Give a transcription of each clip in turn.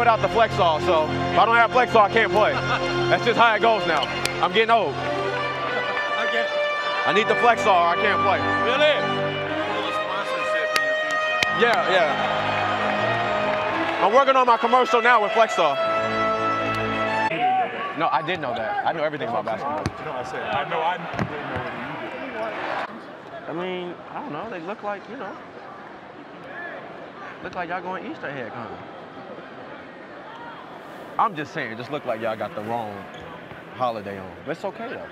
without the flex saw, so if I don't have flex saw, I can't play. That's just how it goes now. I'm getting old. Okay. I need the flex saw or I can't play. Really? Yeah, yeah. I'm working on my commercial now with flex saw. No, I did know that. I know everything about basketball. No, I said, I didn't know what you did. I mean, I don't know. They look like, you know, look like y'all going Easter egg hunting. I'm just saying, just look like y'all got the wrong holiday on. But it's okay, though.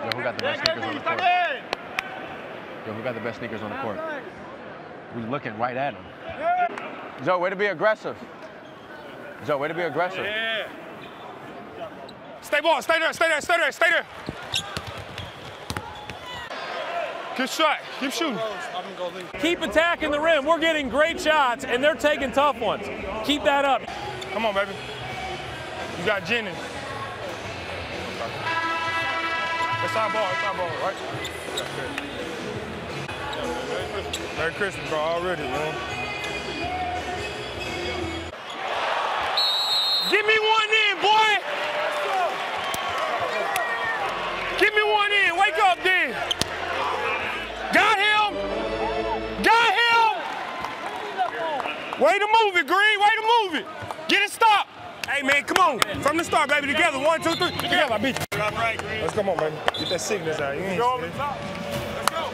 Yo, who got the best sneakers on the court? Yo, who got the best sneakers on the court? We looking right at him. Joe, way to be aggressive. Joe, way to be aggressive. Yeah. Stay ball, stay there, stay there, stay there, stay there. Good shot, keep shooting. Keep attacking the rim. We're getting great shots, and they're taking tough ones. Keep that up. Come on, baby. You got Jennings. It's our ball, right? Merry Christmas, bro, already, man. Give me one in, boy! Give me one in, wake up, then. Got him! Got him! Way to move it, Green, way to move it. Get it stopped. Hey, man, come on. From the start, baby, together. 1, 2, 3. Together, I beat you. Let's come on, baby. Get that sickness out. You ain't go over the top. Let's go.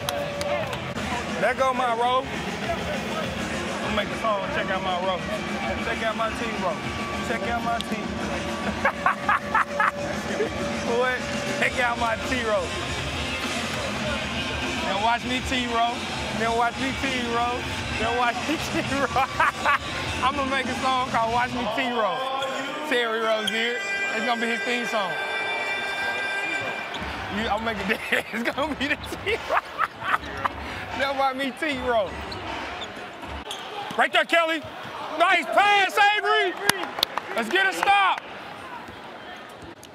There go my row. I'm gonna make a song. Check out my row. Check out my team row. Check out my team. Boy, check out my T-row. Then watch me T-row. Then watch me T-row. Then watch me T-row. I'm gonna make a song called Watch Me T-row. Terry Rozier. It's gonna be his theme song. I'm making it. It's gonna be the T-row. Then watch me T-row. Right there, Kelly. Nice pass, Avery. Let's get a stop.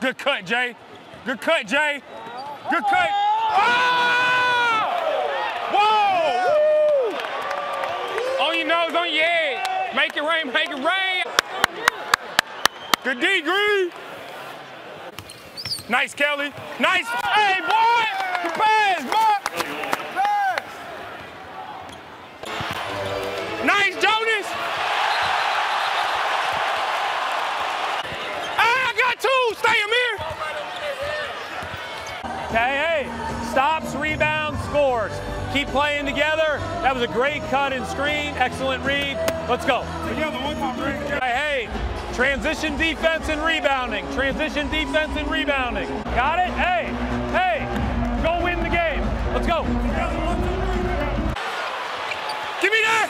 Good cut, Jay. Good cut, Jay. Good cut. Oh! Whoa! On your nose, on your head. Make it rain, make it rain. Good D, Green. Nice, Kelly. Nice. Hey, boy! Good pass, boy! Pass. Nice, Jonas. Stay him here. Hey, stops, rebounds, scores. Keep playing together. That was a great cut and screen. Excellent read. Let's go. Together, 1, 2, 3. Hey, transition defense and rebounding. Transition defense and rebounding. Got it? Hey, go win the game. Let's go. Together, 1, 2, 3. Give me that.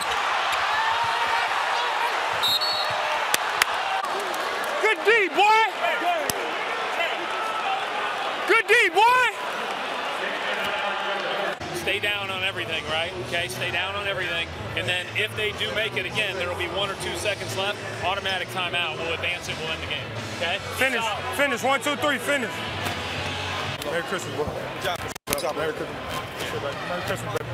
Good D, boy. Good D, boy! Stay down on everything, right? Okay, stay down on everything. And then if they do make it again, there will be 1 or 2 seconds left. Automatic timeout. We'll advance it. We'll end the game. Okay? Finish. 1, 2, 3, finish. Merry Christmas, bro. Good job. Merry Christmas. Merry Christmas, baby.